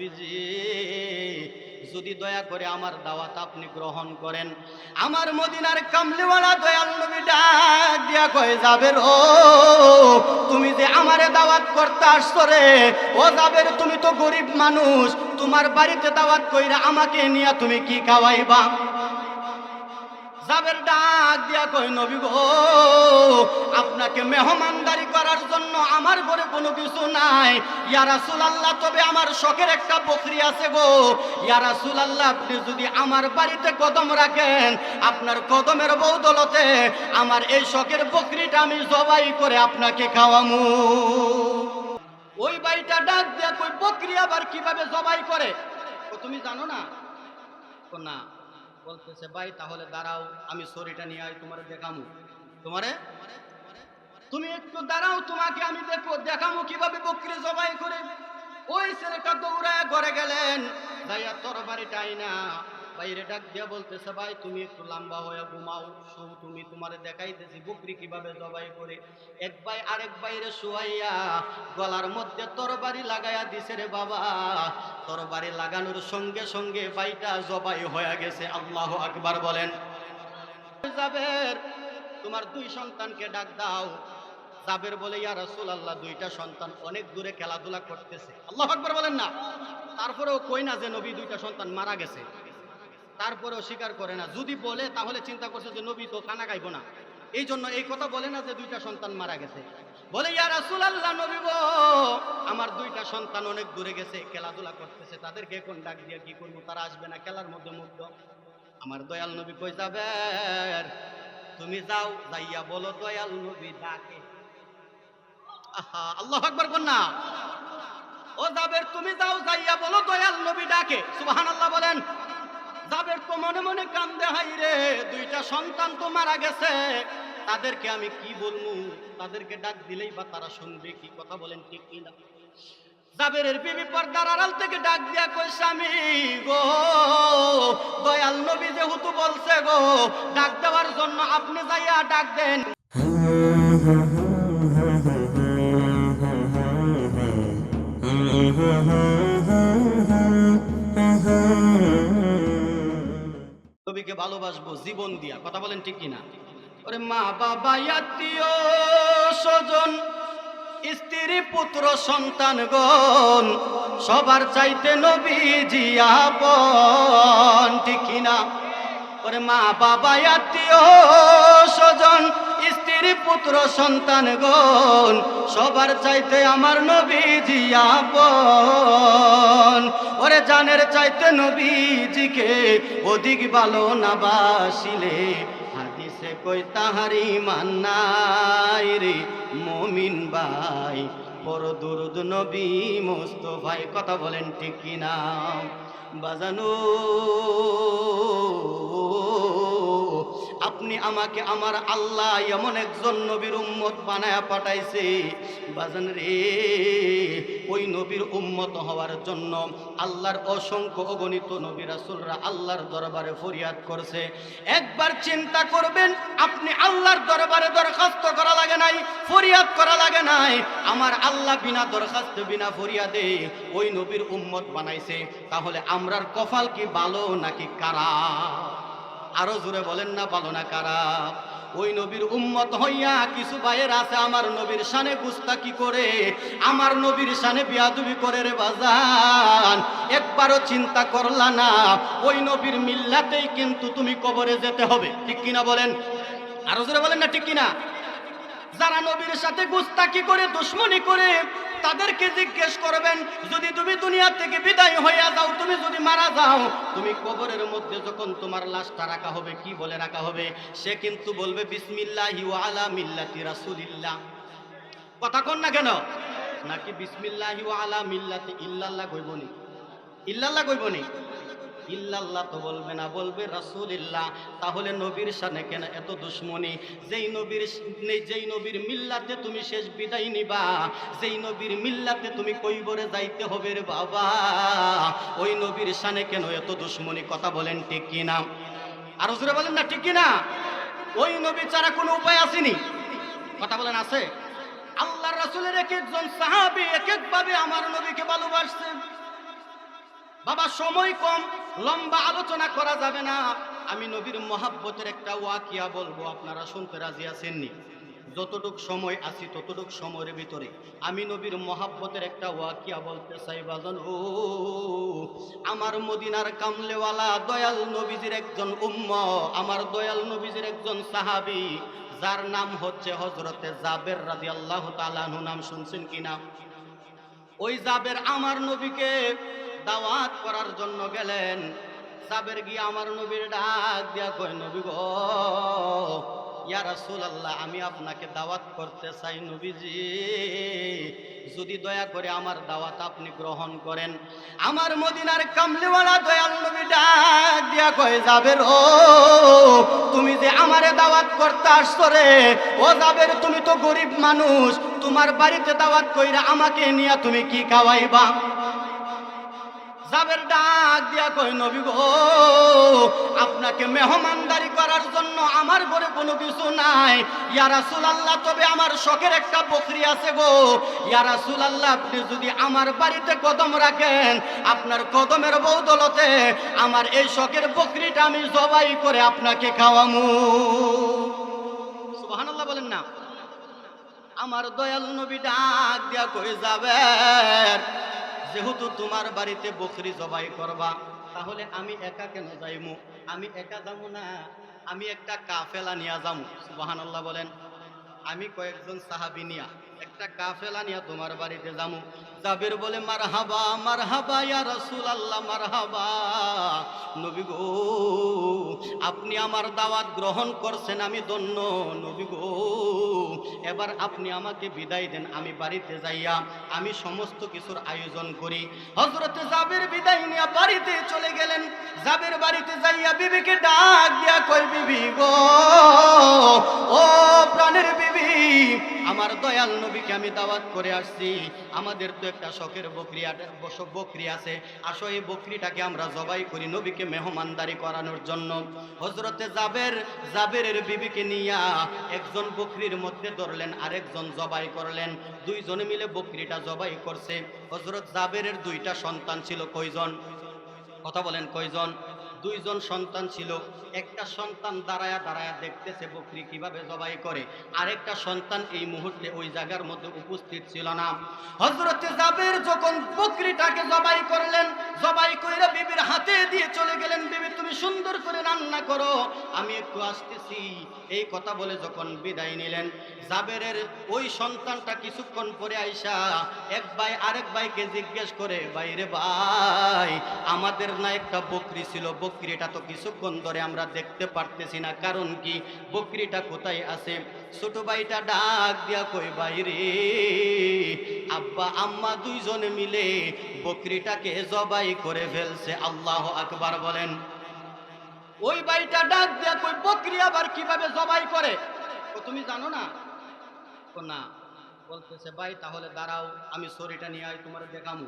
নবীজি যদি দয়া করে আমার দাওয়াত আপনি গ্রহণ করেন। আমার মদিনার কামলিওয়ালা দয়াল নবী ডাক দিয়া কয়ে জাবের, ও তুমি যে আমারে দাওয়াত করতে আসছো রে, ও জাবের তুমি তো গরিব মানুষ, তোমার বাড়িতে দাওয়াত কইরা আমাকে নিয়া তুমি কি খাওয়াইবা? জাবের ডাক দিয়া কই নবী গো, আপনাকে মেহমানদারি করার জন্য আমার ঘরে কোনো কিছু নাই। ইয়া রাসূলুল্লাহ, তবে আমার শখের একটা বকরি আছে গো। ইয়া রাসূলুল্লাহ, আপনি যদি আমার বাড়িতে কদম রাখেন, আপনার কদমের বদৌলতে আমার এই শখের বকরিটা আমি জবাই করে আপনাকে খাওয়ামু। ওই ভাইটা ডাক দিয়া কই বকরি আবার কিভাবে জবাই করে? ও তুমি জানো না? ও না। বলতেছে ভাই তাহলে দাঁড়াও, আমি ছুরিটা নিয়ে আই, তোমারে দেখামু। তোমারে তুমি একটু দাঁড়াও, তোমাকে আমি দেখামু কিভাবে বকরি জবাই করে। ওই ছেলেটা দৌড়ায় ঘরে গেলেন, ভাইয়া তরবারিটা আইনা বাইরে ডাক দিয়া বলতেছে ভাই তুমি একটু লম্বা হয়ে ঘুমাও, তুমি তোমারে দেখাইতেছি বকরি কিভাবে জবাই করে। এক ভাই আরেক বাইরে শুয়াইয়া গলার মধ্যে তরবারি লাগাইয়া দিছে রে বাবা। তরবারি লাগানোর সঙ্গে সঙ্গে ভাইটা জবাই হয়ে গেছে। আল্লাহু আকবার বলেন। জাবের, তোমার দুই সন্তানকে ডাক দাও। জাবের বলে ইয়া রাসূলুল্লাহ, দুইটা সন্তান অনেক দূরে খেলাধুলা করতেছে। আল্লাহু আকবার বলেন না। তারপরেও কই না যে নবী দুইটা সন্তান মারা গেছে, তারপরেও স্বীকার করে না। যদি বলে তাহলে চিন্তা করছে যে নবী তো কানা গাইব না, এই জন্য এই কথা বলে না যে দুইটা সন্তান মারা গেছে। বলে ইয়া রাসূলুল্লাহ, নবী গো, আমার দুইটা সন্তান অনেক দূরে গেছে, খেলাধুলা করতেছে, তাদেরকে এখন ডাক দিয়ে কি করবো? তারা আসবে না, খেলার মধ্যে মুগ্ধ। আমার দয়াল নবী কই যাবেন, তুমি যাও, যাইয়া বলো দয়াল নবী ডাকে। আহা, আল্লাহু আকবার বল না। ও জাবের, তুমি যাও, যাইয়া বলো দয়াল নবী ডাকে। সুবহানাল্লাহ বলেন। জাবের তো মনে মনে কান্দে, হাই রে, দুইটা সন্তান তো মারা গেছে, তাদেরকে আমি কি বলবো? তাদেরকে ডাক দিলেই বা তারা শুনবে কি? কথা বলেন ঠিক কিনা? জাবেরের বিবি পর্দার আড়াল থেকে ডাক দিয়া কই স্বামী গো, দয়াল নবী যেহেতু বলছে গো ডাক দেওয়ার জন্য, আপনি যাইয়া ডাক দেন। নবীকে ভালোবাসবো জীবন দিয়া। কথা বলেন ঠিক কিনা? ওরে মা বাবা আত্মীয় স্বজন স্ত্রী পুত্র সন্তানগণ সবার চাইতে নবীজি আপন, ঠিক কিনা? ওরে মা বাবা আত্মীয় স্বজন স্ত্রী পুত্র সন্তানগণ সবার চাইতে আমার নবীজি আপন। ওরে জানের চাইতে নবীজিকে অধিক ভালো না বাসিলে, হাদিসে কই তাহারি মান নাই রে মুমিন ভাই, বড় দুরুদ নবী মুস্তাফায়। কথা বলেন ঠিক কিনা? বাজানো, আপনি আমাকে আমার আল্লাহ এমন একজন নবীর উম্মত বানায়া পাঠাইছে বাজান রে, ওই নবীর উম্মত হওয়ার জন্য আল্লাহর অসংখ্য অগণিত নবী রাসূলরা আল্লাহর দরবারে ফরিয়াদ করছে। একবার চিন্তা করবেন, আপনি আল্লাহর দরবারে দরখাস্ত করা লাগে নাই, ফরিয়াদ করা লাগে নাই। আমার আল্লাহ বিনা দরখাস্তে বিনা ফরিয়াদে ওই নবীর উম্মত বানাইছে। তাহলে আমরার কপাল কি ভালো নাকি খারাপ? আরো জোরে বলেন না, ভালো না খারাপ? ওই নবীর উম্মত হইয়া কিছু ভাইয়ের আছে আমার নবীর শানে গুস্তাকি করে, আমার নবীর শানে বিয়াদবি করে রে বাজান। একবারও চিন্তা করলা না, ওই নবীর মিল্লাতেই কিন্তু তুমি কবরে যেতে হবে, ঠিক কিনা বলেন? আরো জোরে বলেন না, ঠিক কিনা? যারা নবীর সাথে গুস্তাকি করে দুশ্মনী করে তাদেরকে জিজ্ঞেস করবেন, যদি তুমি দুনিয়া থেকে বিদায় হইয়া যাও, তুমি যদি মারা যাও, তুমি কবরের মধ্যে যখন তোমার লাশটা রাখা হবে কি বলে রাখা হবে? সে কিন্তু বলবে বিসমিল্লাহি ওয়া আলা মিল্লাতি রাসূলিল্লাহ। কথা কন না কেন? নাকি বিসমিল্লাহি ওয়া আলা মিল্লাতি ইল্লাল্লাহ কইবনি? ইল্লাল্লাহ কইবনি? ইল্লাল্লাহ তো বলবে না, বলবে রাসূলুল্লাহ। তাহলে নবীর শানে কেন এত দুশ্মনী? যেই নবীর মিল্লাতে তুমি শেষ বিদায় নিবা, যেই নবীর মিল্লাতে তুমি কইবরে যাইতে হবে রে বাবা, ওই নবীর শানে কেন এত দুশ্মনী? কথা বলেন ঠিক কিনা? আর হুজুরে বলেন না, ঠিক কিনা? ওই নবী ছাড়া কোনো উপায় আসেনি। কথা বলেন আছে? আল্লাহর রাসূলের এক একজন সাহাবী এক এক ভাবে আমার নবীকে ভালোবাসছেন। বাবা সময় কম, লম্বা আলোচনা করা যাবে না। আমি নবীর মহাব্বতের একটা ওয়াকিয়া বলবো, আপনারা শুনতে রাজি আছেননি? যতটুক সময় আছি ততটুক সময়ের ভিতরে আমি নবীর মহাব্বতের একটা ওয়াকিয়া বলতে চাই বাজন। ও আমার মদিনার কামলেওয়ালা দয়াল নবীজির একজন আমার দয়াল নবীজির একজন সাহাবী, যার নাম হচ্ছে হযরতে জাবের রাদিয়াল্লাহু তাআলা আনহু। নাম শুনছেন কিনা? ওই জাবের আমার নবীকে দাওয়াত করার জন্য গেলেন। জাবের গিয়ে আমার নবীর ডাক দিয়া কয়, নবী গো, ইয়া রাসূলুল্লাহ, আমি আপনাকে দাওয়াত করতে চাই নবীজি, যদি দয়া করে আমার দাওয়াত আপনি গ্রহণ করেন। আমার মদিনার কামলিওয়ালা দয়াল নবী ডাক দিয়া কয়, জাবের ও তুমি যে আমারে দাওয়াত করতে আসছো রে, ও জাবের তুমি তো গরিব মানুষ, তোমার বাড়িতে দাওয়াত কইরা আমাকে নিয়া তুমি কি খাওয়াইবা? জাবের ডাক দিয়া কই, নবী গো, আপনাকে মেহমানদারি করার জন্য আমার ঘরে কোনো কিছু নাই ইয়া রাসূলুল্লাহ, তবে আমার শখের একটা বকরি আছে গো ইয়া রাসূলুল্লাহ, আপনি যদি আমার বাড়িতে কদম রাখেন, আপনার কদমের বদৌলতে আমার এই শখের বকরিটা আমি জবাই করে আপনাকে খাওয়ামু। সুবহানাল্লাহ বলেন না? আমার দয়াল নবী ডাক দিয়া কই, জাবের, যেহেতু তোমার বাড়িতে বকরি জবাই করবা, তাহলে আমি একা কেন যাইমু? আমি একা যাবো না, আমি একটা কাফেলা নিয়া যাবো। সুবহানাল্লাহ বলেন। আমি কয়েকজন সাহাবী নিয়া একটা কাফেলা নিয়া তোমার বাড়িতে যাবো। জাবের বলে, মারহাবা মারহাবা ইয়া রাসূলুল্লাহ, মারহাবা। নবী গো, আপনি আমার দাওয়াত গ্রহণ করছেন, আমি ধন্য। নবী গো, এবার আপনি আমাকে বিদায় দেন, আমি বাড়িতে যাইয়া আমি সমস্ত কিছুর আয়োজন করি। হযরতে জাবের বিদায় নিয়ে বাড়িতে চলে গেলেন। জাবের বাড়িতে যাইয়া বিবিকে ডাক দিয়া কয়, বিবি গো, ও প্রাণের বিবি, আমার দয়াল নবীকে আমি দাওয়াত করে আসছি, আমাদের তো একটা শখের বকরি আছে, আসো এই বকরিটাকে আমরা জবাই করি নবীকে মেহমানদারি করানোর জন্য। হযরতে জাবেরের বিবিকে নিয়া একজন বকরির মধ্যে ধরলেন, আরেকজন জবাই করলেন, দুইজনে মিলে বকরিটা জবাই করছে। হযরত জাবেরের দুইটা সন্তান ছিল। কয়জন? কথা বলেন, কয়জন? দুইজন সন্তান ছিল। একটা সন্তান দাঁড়ায়া দাঁড়ায়া দেখতেছে বকরি কিভাবে জবাই করে, আরেকটা সন্তান এই মুহূর্তে ওই জায়গার মধ্যে উপস্থিত ছিল না। হযরতে জাবের যখন বকরিটাকে জবাই করলেন, জবাই কইরা বিবির হাতে দিয়ে চলে গেলেন, বিবি তুমি সুন্দর করে রান্না করো, আমি একটু আসতেছি। এই কথা বলে যখন বিদায় নিলেন, জাবেরের ওই সন্তানটা কিছুক্ষণ পরে আইসা এক ভাই আরেক ভাইকে জিজ্ঞেস করে, ভাইরে ভাই, আমাদের না একটা বকরি ছিল, বকরিটা তো কিছুক্ষণ ধরে আমরা দেখতে পারতেছি না, কারণ কি? বকরিটা কোথায় আছে? ছোট ভাইটা ডাক দিয়া কই, বাইরে আব্বা আম্মা দুইজনে মিলে বকরিটাকে জবাই করে ফেলছে। আল্লাহু আকবার বলেন। ওই ভাইটা ডাক দিয়া কই, বকরি আবার কিভাবে জবাই করে? তুমি জানো না? না। বলতেছে, ভাই তাহলে দাঁড়াও, আমি ছুরিটা নিয়ে আই, তোমারে দেখামু।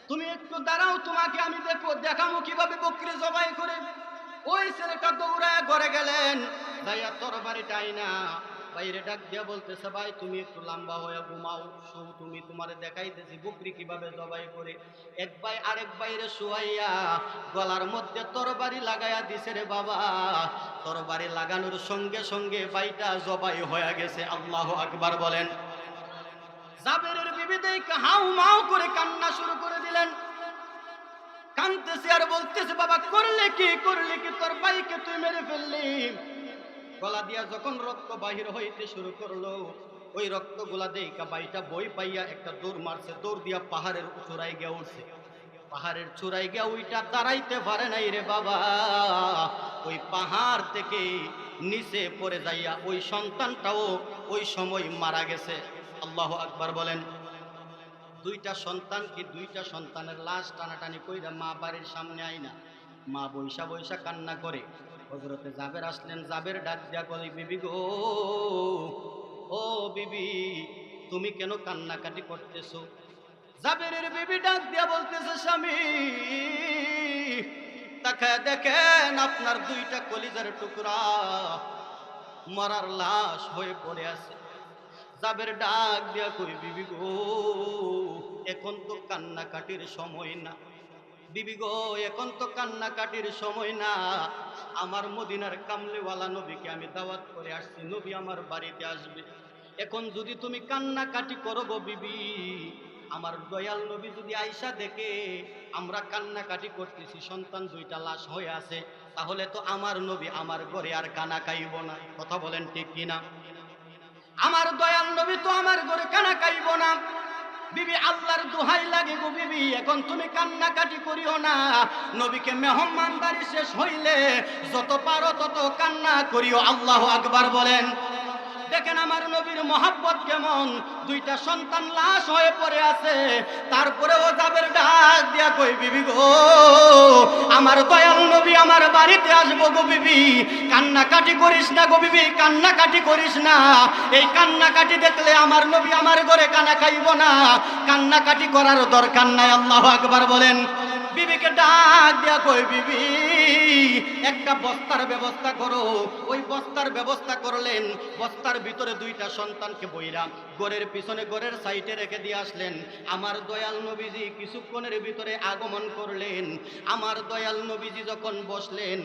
তুমি একটু দাঁড়াও, তোমাকে আমি দেখামু কিভাবে বকরি জবাই করে। ওই ছেলেটা দৌড়ায় ঘরে গেলেন, যাইয়া তরবারিটা আইনা বাইরে ডাক দিয়া বলতেছে, ভাই তুমি একটু লম্বা হয়ে ঘুমাও, তুমি তোমারে দেখাইতেছি বকরি কিভাবে জবাই করে। এক ভাই আরেক বাইরে শুয়াইয়া গলার মধ্যে তরবারি লাগাইয়া দিছে রে বাবা। তরবারি লাগানোর সঙ্গে সঙ্গে ভাইটা জবাই হয়ে গেছে। আল্লাহু আকবার বলেন। জাবেরের বিবি দেখে হাউ মাউ করে কান্না শুরু করে দিলেন, কাঁদতেছে আর বলতেছে, বাবা করলে কি তোর ভাইকে তুই মেরে ফেললি। গলা দিয়া যখন রক্ত বাহির হইতে শুরু করলো, ওই রক্তগুলা দেখা ভাইটা বই পাইয়া একটা দৌড় মারছে, দৌড় দিয়া পাহাড়ের চূড়ায় গিয়া উঠছে। পাহাড়ের চূড়ায় গিয়া ওইটা দাঁড়াইতে পারে নাই রে বাবা, ওই পাহাড় থেকে নিচে পড়ে যাইয়া ওই সন্তানটাও ওই সময় মারা গেছে। আল্লাহু আকবার বলেন। দুইটা সন্তানের লাশ টানাটানি কইরা মা বাড়ির সামনে আইনা মা বৈশা বৈশা কান্না করে। হযরতে জাবের আসলেন, জাবের ডাক দিয়া বলে, বিবি গো, ও বিবি, তুমি কেন কান্নাকাটি করতেছো? জাবেরের বিবি ডাক দিয়া বলতেছে, স্বামী তাকায় দেখেন আপনার দুইটা কলিজার টুকরা মরার লাশ হয়ে পড়ে আছে। জাবের ডাক দিয়া কই, বিবি গো, এখন তো কান্নাকাটির সময় না বিবি গো, এখন তো কান্নাকাটির সময় না। আমার মদিনার কামলিওয়ালা নবীকে আমি দাওয়াত করে আসছি, নবী আমার বাড়িতে আসবে। এখন যদি তুমি কান্নাকাটি করো গো বিবি, আমার দয়াল নবী যদি আয়সা দেখে আমরা কান্নাকাটি করতেছি, সন্তান দুইটা লাশ হয়ে আছে, তাহলে তো আমার নবী আমার ঘরে আর কানা কাইব না। কথা বলেন ঠিক কিনা? আমার দয়াল নবী তো আমার ঘরে কানা কাইব না। বিবি আল্লাহর দোহাই লাগে গো বিবি, এখন তুমি কান্নাকাটি করিও না। নবীকে মেহমানদারি শেষ হইলে যত পারো তত কান্না করিও। আল্লাহু আকবার বলেন। দেখেন আমার নবীর মহাব্বত কেমন। দুইটা সন্তান লাশ হয়ে পড়ে আছে, তারপরেও জাবের ডাক দিয়া কই বিবি গো, আমার দয়াল নবী আমার বাড়িতে আসবো গো বিবি, কান্নাকাটি করিস না গো বিবি, কান্নাকাটি করিস না। এই কান্নাকাটি দেখলে আমার নবী আমার ঘরে কানা খাইব না, কান্নাকাটি করার দরকার নাই। আল্লাহু আকবার বলেন। বিবিকে ডাক দিয়া কই বিবি, একটা বস্তার ব্যবস্থা করো। ওই বস্তার ব্যবস্থা করলেন, বস্তার ভিতরে দুইটা সন্তানকে বইরা ঘরের পিছনে ঘরের সাইডে রেখে দিয়ে আসলেন। আমার দয়াল নবীজি কিছুক্ষণের ভিতরে আগমন করলেন। আমার দয়াল নবীজি যখন বসলেন,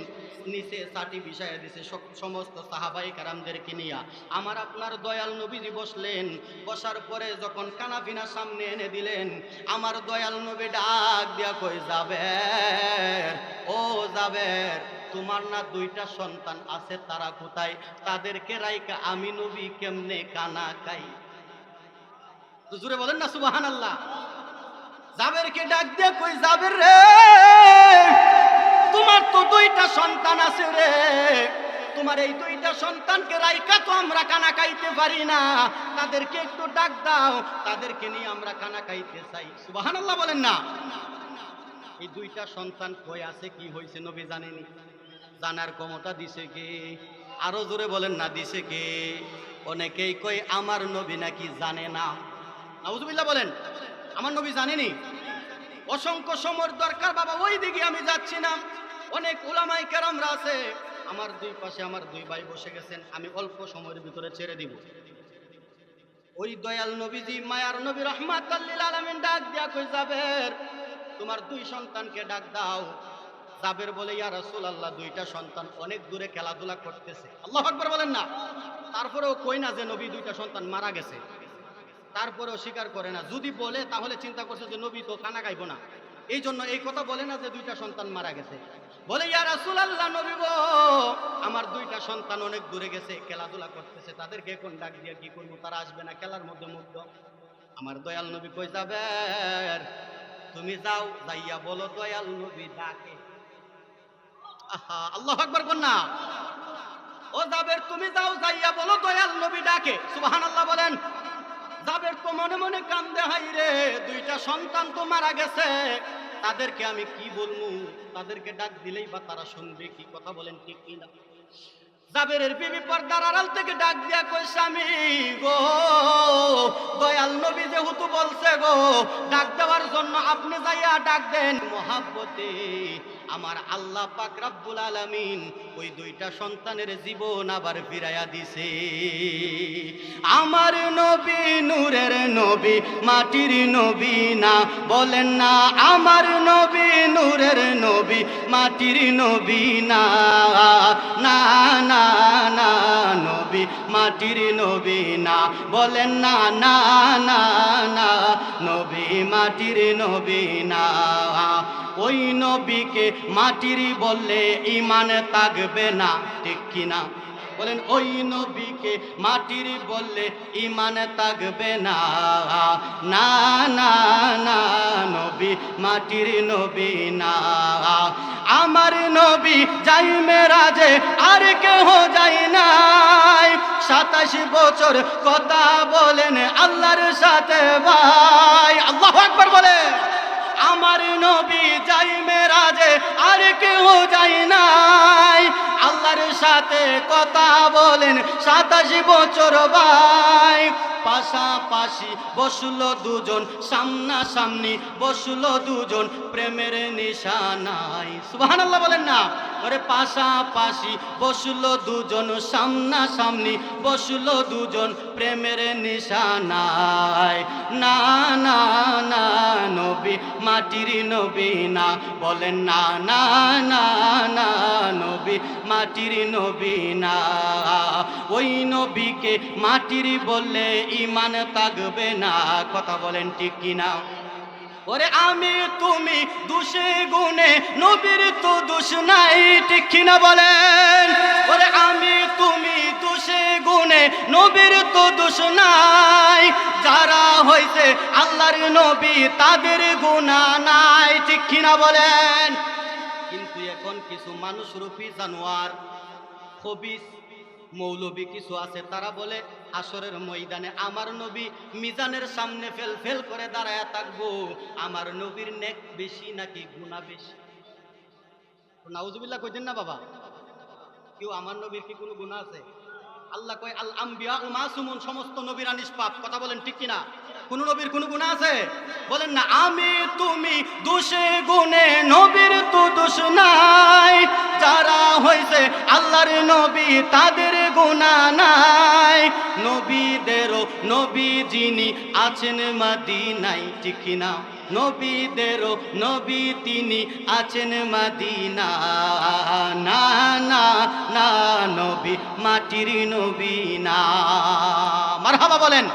নিচে সাটি বিছাইয়া দিছে সমস্ত সাহাবাই কারামদেরকে নিয়া। আমার আপনার দয়াল নবীজি বসলেন। বসার পরে যখন কানাফিনা সামনে এনে দিলেন, আমার দয়াল নবী ডাক দিয়া কই যাবের, ও যাবের, তোমার না দুইটা সন্তান আছে, তারা কোথায়? তাদেরকে রাইকা আমি নবী কেমনে কানা খাই? জোরে বলেন না সুবহানাল্লাহ। জাবেরকে ডাক দিয়া কই যাবের রে, তোমার তো দুইটা সন্তান আছে রে, তোমার এই দুইটা সন্তানকে রাইকা তো আমরা কানা খাইতে পারি না, তাদেরকে একটু ডাক দাও, তাদেরকে নিয়ে আমরা কানা খাইতে চাই। সুবহানাল্লাহ বলেন না। এই দুইটা সন্তান কই আছে, কি হয়েছে নবী জানেনি? জানার ক্ষমতা দিছে কে? আরো জোরে বলেন না, দিছে কে? অনেকেই কই আমার নবী নাকি জানে না। নাউজুবিল্লাহ বলেন। আমার নবী জানেনি? অসংখ্য সময়ের দরকার বাবা, ওই দিকে আমি যাচ্ছি না। অনেক উলামাই কেরামরা আছে, আমার দুই পাশে আমার দুই ভাই বসে গেছেন, আমি অল্প সময়ের ভিতরে ছেড়ে দিব। ওই দয়াল নবীজি মায়ার নবী রাহমাতাল লিল আলামিন ডাক দিয়া কই যাবের, তোমার দুই সন্তানকে ডাক দাও। জাবের বলে ইয়া রাসূলুল্লাহ, দুইটা সন্তান অনেক দূরে খেলাধুলা করতেছে। আল্লাহু আকবার বলেন না। তারপরেও কই না যে নবী দুইটা সন্তান মারা গেছে, তারপরেও স্বীকার করে না। যদি বলে তাহলে চিন্তা করছে যে নবী তো কানা গাইব না, এই জন্য এই কথা বলে না যে দুইটা সন্তান মারা গেছে। বলে ইয়া রাসূলুল্লাহ, নবী গো, আমার দুইটা সন্তান অনেক দূরে গেছে, খেলাধুলা করতেছে, তাদেরকে এখন ডাক দিয়ে কি করবো, তারা আসবে না, খেলার মধ্যে মুগ্ধ। আমার দয়াল নবী কই যাবের, তুমি যাও, যাইয়া বলো দয়াল নবী ডাকে। আহা, আল্লাহু আকবার বল না। ও জাবের, তুমি যাও, যাইয়া বলো দয়াল নবী ডাকে। সুবহানাল্লাহ বলেন। জাবের তো মনে মনে কান্দে, হাই রে, দুইটা সন্তান তো মারা গেছে, তাদেরকে আমি কি বলবো, তাদেরকে ডাক দিলেই বা তারা শুনবে কি? কথা বলেন ঠিক কিনা? জাবেরের বিবি পর্দার আড়াল থেকে ডাক দিয়া কই, স্বামী গো, দয়াল নবী যেহেতু বলছে গো ডাক দেওয়ার জন্য, আপনি যাইয়া ডাক দেন। মহাব্বতে আমার আল্লাহ পাক রব্বুল আলামিন ওই দুইটা সন্তানের জীবন আবার ফিরাইয়া দিছে। আমার নবী নূরের নবী, মাটির নবী না, বলেন না আমার নবী নূরের নবী, মাটির নবী না, না না না, নবী মাটির নবী না, বলেন না, না না না, নবী মাটির নবী না। ওই নবীকে মাটির বললে ঈমান থাকবে না, ঠিক কিনা বলেন? ওই নবীকে মাটির বললে ঈমান থাকবে না, না না না, নবী মাটির নবী না। আমার নবী যাই মেরাজে, আর কেহ যাই নাই, 27 বছর কথা বলেন আল্লাহর সাথে ভাই। আল্লাহু আকবার বলে। আমার নবী যাই মেরাজে, আর কেউ যাই নাই, আল্লাহর সাথে কথা বলেন 87 বছর ভাই পাশাপাশি বসলো দুজন, সামনাসামনি বসলো দুজন, প্রেমের নিশানায়। সুবহানাল্লাহ বলেন না। ওরে পাশাপাশি বসলো দুজন, সামনাসামনি বসলো দুজন, প্রেমের নিশানায়। না না না নবী মাটির নবী না, বলেন না না না না নবী মাটির নবী না। ওই নবীকে মাটির বললে ঈমান থাকবে না, কথা বলেন ঠিক কিনা? ওরে আমি তুমি দোষে গুণে, নবীর তো দোষ নাই, ঠিক কিনা বলেন? ওরে আমি তুমি দোষে গুণে, নবীর তো দোষ নাই। যারা হইছে আল্লাহর নবী তাদের গুনাহ নাই, ঠিক কিনা বলেন? কিন্তু এখন কিছু মানুষ রূপী জানোয়ার, খবিস মৌলবী কিছু আছে, তারা বলে হাসরের ময়দানে আমার নবী মিজানের সামনে ফেল ফেল করে দাঁড়ায়া থাকবো, আমার নবীর নেক বেশি নাকি গুনাহ বেশি? নাউজুবিল্লাহ কইতেন না বাবা? কেউ আমার নবীর কি কোনো গুনাহ আছে? আল্লাহ কয় আল আম্বিয়া ও মাসুমুন, সমস্ত নবীরা নিষ্পাপ, কথা বলেন ঠিক কিনা? কোন নবীর কোনো গুনাহ আছে? বলেন না। আমি তুমি দোষে গুণে, নবীর তো দোষ নাই। যারা হইছে আল্লাহর নবী তাদের গুনাহ নাই। নবীদেরও নবী যিনি আছেন মদিনায়, ঠিক কিনা? নবীদেরও নবী তিনি আছেন মদিনা। না না না নবী মাটির নবী না। মারহাবা বলেন।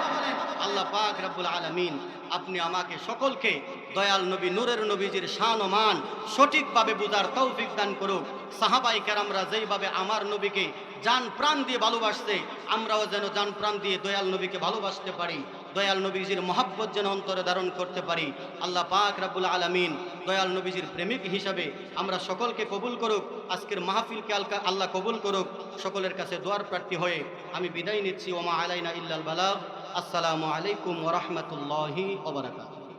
আল্লাহ পাক রব্বুল আলামিন আপনি আমাকে সকলকে দয়াল নবী নূরের নবীজির শান ও মান সঠিকভাবে বুঝার তৌফিক দান করুক। সাহাবায়ে কেরামরা যেইভাবে আমার নবীকে জান প্রাণ দিয়ে ভালোবাসতে, আমরাও যেন জান প্রাণ দিয়ে দয়াল নবীকে ভালোবাসতে পারি, দয়াল নবীজির মহব্বত যেন অন্তরে ধারণ করতে পারি। আল্লাহ পাক রব্বুল আলামিন দয়াল নবীজির প্রেমিক হিসাবে আমরা সকলকে কবুল করুক। আজকের মাহফিলকে আল্লাহ কবুল করুক। সকলের কাছে দোয়ার প্রার্থী হয়ে আমি বিদায় নিচ্ছি। ওমা আলাইনা ইল্লাল বালাগ। আসসালামু আলাইকুম ওয়া রাহমাতুল্লাহি ওয়া বারাকাতুহু।